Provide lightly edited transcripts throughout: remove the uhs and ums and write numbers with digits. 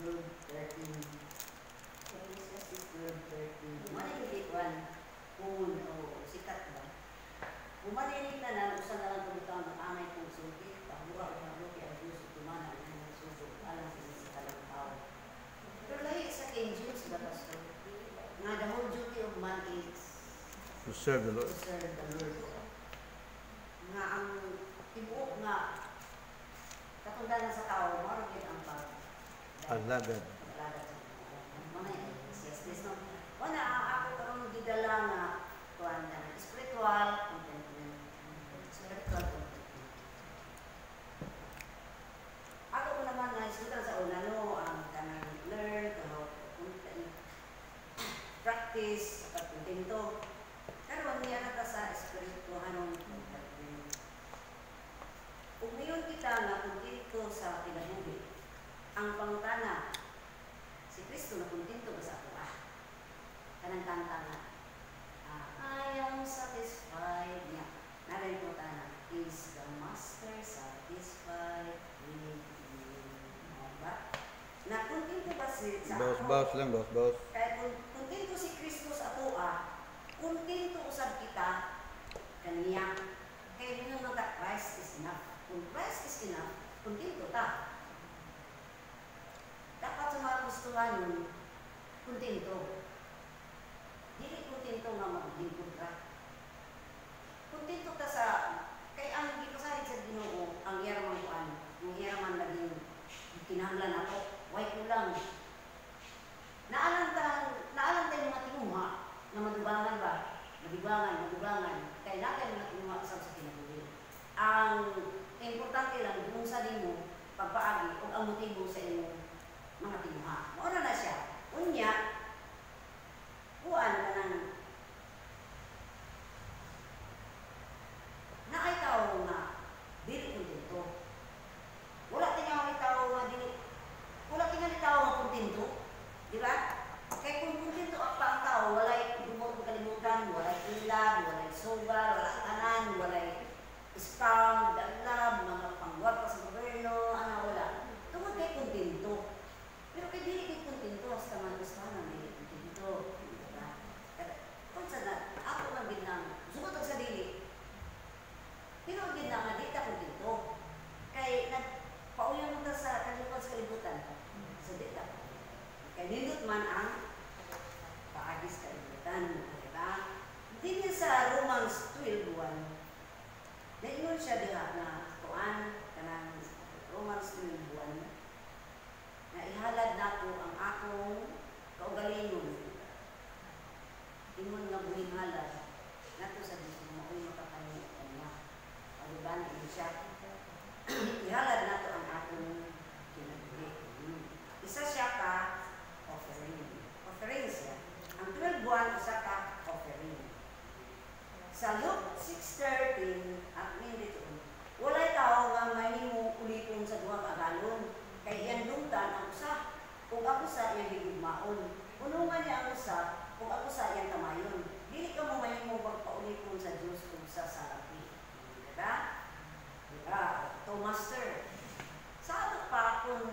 Verse 13. Ecclesiastes verse 13. Mana yung ikuan? Kung sikat ba? Bumalinig na lang, usan na lang pagkakang ng anay kong sulti, pagbuha o mabuti ang Diyos at tumana ang mga suso, alang sa isika ng tao. Pero lahi sa King James ba, Pastor? Nga, the whole duty of man is To serve the Lord. to serve the Lord. Nga ang tibuok nga katundanan sa tao, marugit ang Alagad. pag-alagad sa tao. Mana yung Ecclesiastes, no? Wala, ako karong gidala nga kuan na spiritual contentment. Spiritual contentment. Ako ko naman na isutan sa una, no, ang kanang learn to how to practice pagkontento. Karon niya na ta sa spiritualong contentment. Kung ngayon kita na kontento sa kinabuhi, ang pangutana, si Kristo na kontento ba sa ako? Kanang kanta nga, I am satisfied niya. Narin po tana, is the Master satisfied with you? Ba? Na kontento ba sa ako? Bawas lang, bawas. Kaya kung kontento si Kristo sa ako, kontento usab kita kaniya. Kaya yun yung mga Christ is enough. Kung Christ is enough, kontento ta. Dapat sa mga gustuhan nun, kontento. Dili kontento nga maglingkod ka. Kontento ka sa, kay ang gipasalig sa Ginoo, ang yaramang kuan, ang yaramang naging kinahanglan ako, way kulang. Naalang tayo mga tinuha na madubangan ba? Madubangan. Kaya natin mga tinuha sa kinabuhi. Ang importante lang, kung sa mo, pagpaagi, o ang motibo sa inyong mga tinuha. Mauna na siya. Unya, kuan ka ng naay tao nga dili kontento. Wala tingaw tao nga dili. Wala tingaw tao nga kontento. Di ba? Kaya kung kontento ang tao, walay dumot kalimutan, walay ilab, walay soba, walay tanan, walay scam, dalab, mga pangwarta sa gobyerno, wala. Tungod kay kontento. Pero kay dili kay kontento, hasta man dili kontento. Kung sana, ako man ginang, sugot sa dili. Pero ginang nga, di ta kontento. Kay nagpauyon mo ta sa kalibutan. So di ta. Kay nindot man ang paagis kalibutan. Diba? Hindi niya sa Romans 12:1. Naingon siya diha na kuan kanang Romans 12:1 na ihalad nato ang akong kaugalingon. Ingon nga buhing halad nato sa Diyos mo ay makapanitan niya. Paliban din siya. Ihalad nato ang akong kinabuhi. Isa siya ka offering. Offering siya. Ang 12:1 isa ka offering. Sa Luke 6:13 at dito, walay tao nga mahimo uliton sa duhang agalon. Kay iyang lungtan ang usa. Kung ako sa iyang higugmaon. Unungan niya ang usa, kung ako sa iyang tamayon. Dili ka mo mahimo magpauliton sa Diyos kung sa salapi. Diba? Diba? To master. Sa ato pa kung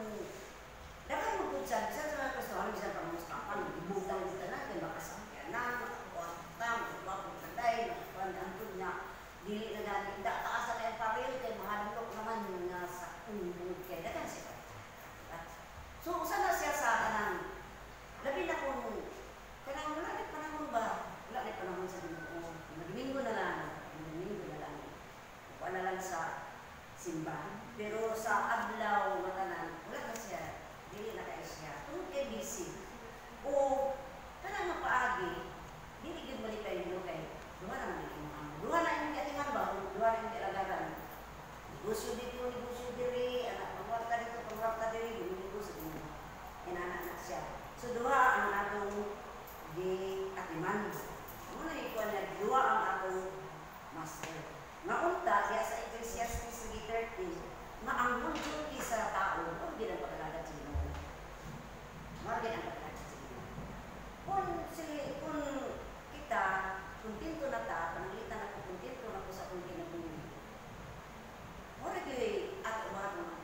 dapat mo po siya, bisa sa mga kasawahan, bisa pa mga kapan, ibutang dito na, kaya makasakyan na, makakuwatang, makakuwatay, makakuwatang niya. Dili na natin, taas na kayang paril, kaya mahalok naman yung nasa kundog, kaya dagan siya. So, usan na siya sa kanang, labi na kung, kanang wala na panahon ba? Wala na panahon sa Ginoo. Magminggo na lang. Wala lang sa simbahan. Pero sa adlaw, matanan, wala na siya. Dili na kayo siya. Kung kay busy. O, kanang mapaagi, dili yun balik kayo nyo kay, duha na naman yung mga. Duha na yung katingan ba? Duha na yung kalagaran. Negosyo dito, negosyo diri, pangwarta dito, pangwarta diri, negosyo dito. Inaanak na siya. So, duha ang atong di atiman. Muna ikuan na, duha ang atong master. Maunta, kaya sa Ecclesiastes 3:13, nga ang duty sa tao, huwag din ang pagkalagat sa Ginoo. Huwag din ang pagkalagat sa Ginoo. Kung kita, kontento na ta, pananglitan ako, kontento na ko sa kung kinabuhi. Huwag din ato ba mga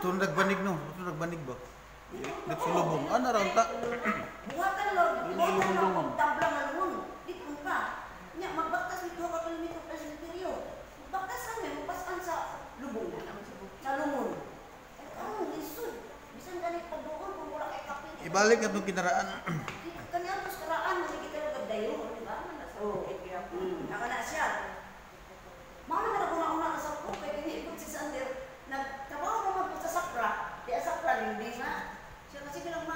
Ito nagbanig no. Ito nagbanig ba? Dito sa lubong. Ano raw ta? Buhatan lo kung tablang alun. Di kung pa. Nya magbaktas nito ka kilometro sa interior. Magbaktas kami mapasan sa lubong. Sa lumon. Ay karon lisod. Bisan gani pagbuon kung wala kay kapit. Ibalik na itong kinaraan. Kanya tos karaan mo kita nagdayo, di ba? Oh, naka na siya. Mga na una sa ko kay kini ikot si Sander. Nagtrabaho naman po sa Sakra. Di Sakra hindi nga. Siya kasi bilang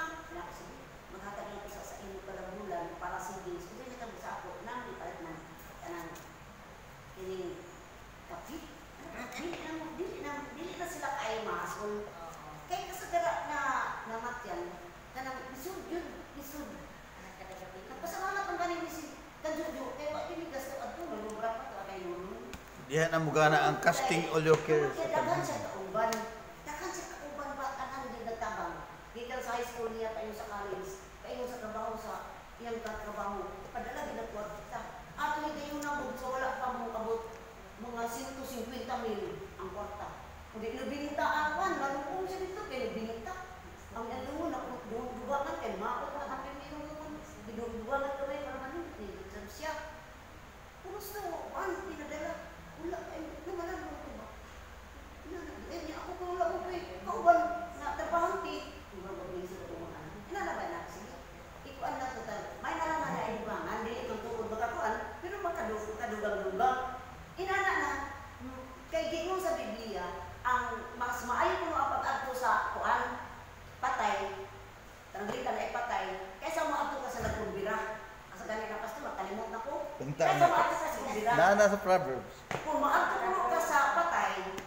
sige. Maghatag lang ko sa inyo pala bulan para savings. Kasi may tabo sa ako nang di palit man kanang kini kapit. Dili na sila kay mason. Kay kasagara na namatyan kanang isud yun, isud. Napasalamat ang ganing si Kadyo kay wa kini gasto adto nagubra pa to kay nuno. Diyan na mugana ang casting all your care. Kaya dagan siya kauban. Dagan siya kauban ba anang di nagtabang. Gikan sa high school niya payo sa college, payo sa trabaho sa iyang katrabaho. Padala gid ang kwarta. Ato ni dayon na mo sa wala pa mo abot mga 150,000 ang kwarta. Kundi nabinta awan, malupong siya dito kay nabinta. Ang ano na dugangan kay maot na ang pimino mo. Dugangan kami para manuti sa siya. Puros na an pinadala. Wala ay naman mo ko ba. Niya ako kung wala ko kay kauban na trabaho ti. Kuno ba ni sa tumahan. Ina na ba na sige. Ikuan na total. May nalaman na ay dugangan dili man tuod bakakuan pero makadugang-dugang. Inana na kay Ginoo sa Biblia ang mas maayo kuno ang pag-adto sa kuan patay. Tanggli ka na ipatay kaysa maadto ka sa nagkumbira. Asa gani ka pastor makalimot na ko. Kaysa maadto ka sa kumbira. Na sa Proverbs. Kung maadto ka sa patay,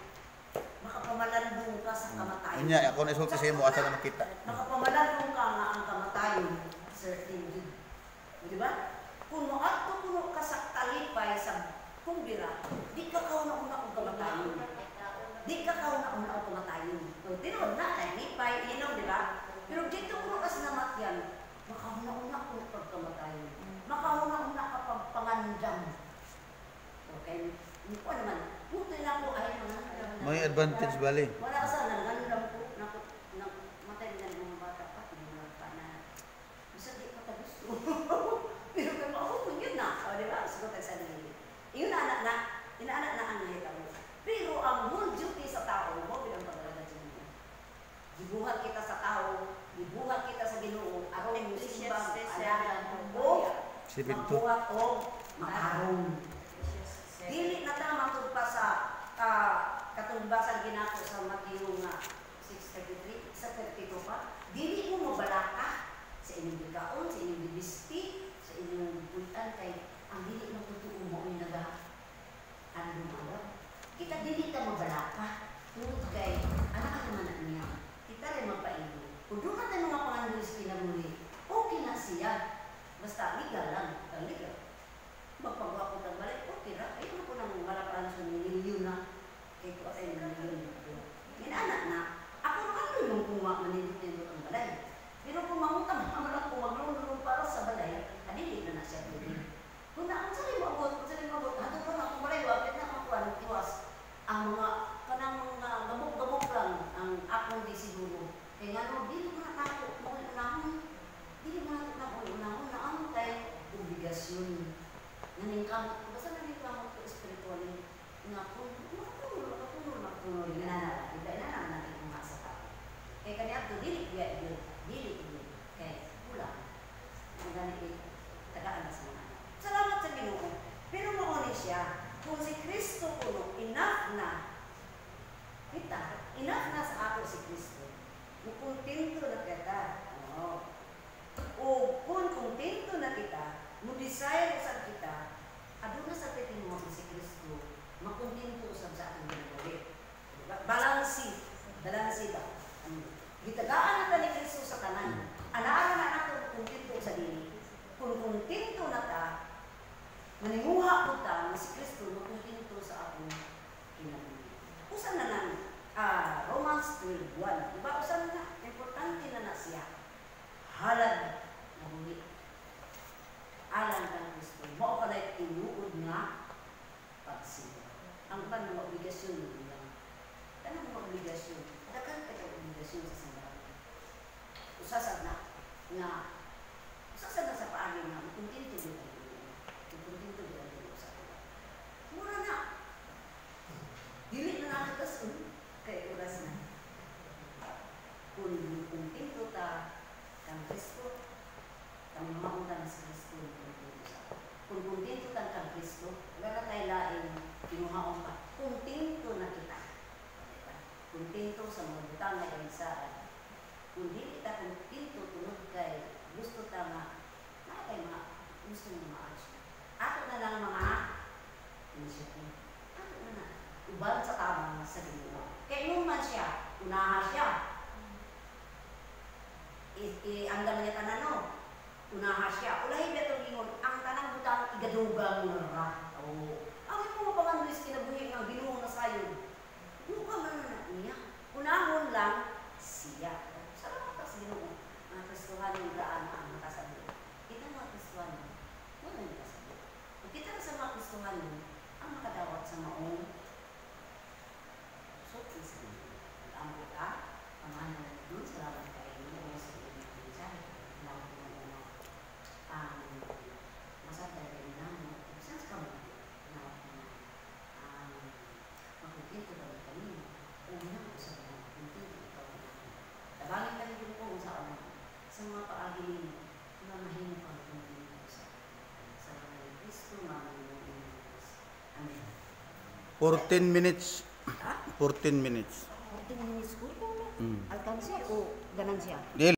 makapamalandong ka sa kamatayon. Unya ako na isulti sa imo asa na makita. Makapamalandong ka nga ang kamatayon, certain yun. Di ba? Kung maadto kuno ka sa talipay sa kumbira, di ka kauna-una ang kamatayon. Di ka kauna-una ang kamatayon. So, tinod na, talipay, inom, di ba? Pero dito kuno ka sa namatyan, makauna-una ang pagkamatayon. Makauna-una ka pagpangandam. Okay? Hindi ko naman. Puto na po ay mga May advantage bali. wala sa nanganlam po na matay na ng mga bata pa. Mga pa na bisa di ko gusto. Pero kung ako yun na. O diba? Sagot ang sanili. Yun inaanak na ang nahita mo. Pero ang whole duty sa tao, mo bilang paglaga sa Ginoo. Gibuhat kita sa tao, gibuhat kita sa Ginoo, aron mo simbang, alagan o magbuhat o maarong. Dili na ta matud pa sa katungbasan ginako sa Mateo nga 6:33 sa 32 pa. Dili mo mabalaka sa inyong bikaon, sa inyong bibisti, sa inyong butan kay ang dili na totoo mo ay ano mga. Kita dili ta mabalaka. Tungod kay anak naman niya. Kita rin magpaino. Kung doon natin mga panganulis pinamuli, okay na siya. Basta legal lang, legal. Magpagawa ko ng balik, okay ra. Ayun ko nang malaparan sa milyon na. Kaya ko ay milyon. Ginaanak na, ako naman yung kuma manindot-nindot ang balay. Pero kung mangutang naman ako maglulong para sa balay, adili na siya pwede. Kung na, kung saan yung mabot, hato pa na akong balay, wapit na ako ang iwas. Ang mga, kanang mga gamok-gamok lang ang akong di siguro. Kaya nga no, dili mo natakot mo unahon. Dili mo natakot mo unahon na ang tayo obligasyon. Naningkamot ko, basta naningkamot ko espiritually. Nga po, makapunol, ginanala. Iba na natin kung sa tao. Kaya kanya ito, dili. Kaya, kulang. Ang ganit, tagaan na sa mga. Salamat sa Ginoo. Pero mauni siya, kung si Kristo puno, enough na. Enough na sa ako si Kristo. Kung kontento na kita, o kung kontento na kita, mo desire sa kita, aduna sa titin mo si Kristo, makontento sa ating ginagawa. Balansi ba? Gitagaan natin ni Kristo sa kanan. Anaan na natin kontento sa dili. Kung kontento na ta, manimuha ko ta na si Kristo makontento sa ating ginagawa. Usan na lang, Romans 12:1. Diba? Usan na, importante na siya. Halad na huli. Alang ka ng Kristo. Mao ka na inuod nga pagsiya. Ang panong obligasyon mo lang. Anong obligasyon? Dagan ka kuntento ka kang Kristo, wala tayo laing kinuhaon pa. Kuntento na kita. Diba? Kuntento sa mga butang na kalisaan. Kung di kita kuntento tulog kay gusto ta nga, kay mga gusto ng mga action. Ato na lang mga initiative. Ato na. Ubal sa tama sa Ginoo. Kaya man siya, unaha siya. Ang dami niya tanano, unaha siya. Ulahin niya itong ingon, ang tanang butang igadugang mo na ra. Oo. Ang ito mo panganduis kinabuhi ng Ginoo na sayo. Mukha man na niya. Unahon lang siya. Salamat ka sa Ginoo. Mga Kristohan yung daan ang makasabi. Kita mga Kristohan, wala yung makasabi. Kung kita ka sa mga Kristohan, ang makadawat sa maong suki sa Ginoo. Ang buta, pamahalan na doon, salamat kayo. Sa masada rin namin, saan ka mo na makumpito ba ng kanina? Una ko sa mga makumpito ikaw na tabangin ka rin po sa mga paagin na mahino ka makumpito sa mga Kristo, mga Amen. 14 minutes. Ha? 14 minutes. 14 minutes ko? Alkansi o ganan siya?